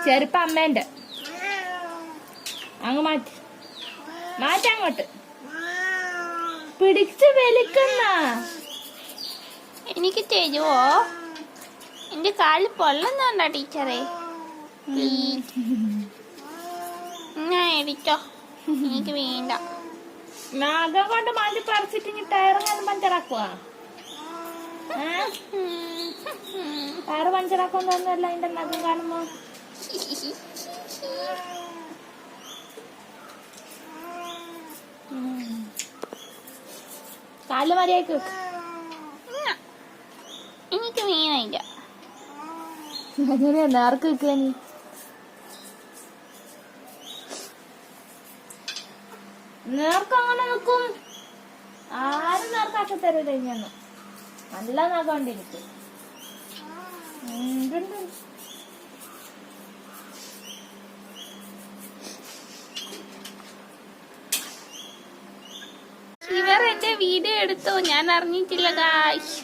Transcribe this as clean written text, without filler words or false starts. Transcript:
ചെരുപ്പ് അമ്മേന്റെ. അങ്ങ് മാറ്റി മാറ്റങ്ങോട്ട്. പിടിച്ച് വലിക്കുന്ന. എനിക്ക് തരുവോ? എന്റെ കാല് പൊള്ളുന്നുണ്ടോ ടീച്ചറെ? ഞാൻ എടുത്തോ, എനിക്ക് വേണ്ട. നഖം കൊണ്ട് മാറ്റി പറിച്ചിട്ട് ടയറെങ്ങാനും പഞ്ചറാക്കുവാ? ടയറ് പഞ്ചറാക്കാൻ തോന്നുന്നല്ല അതിന്റെ നഖം കാണുമ്പോ. കാല് മര്യാദക്ക് വെക്ക്. എനിക്ക് വീണില്ല. എങ്ങനെയാ നേർക്ക് വെക്കുക നീ? നേർക്ക് അങ്ങനെ നിൽക്കും. ആരും നേർക്കാക്കി തരൂല. ഇങ്ങനെ നല്ല നഖണ്ടിരിക്കും. ഇവർ എന്റെ വീഡിയോ എടുത്തു, ഞാൻ അറിഞ്ഞിട്ടില്ല ഗായ്സ്.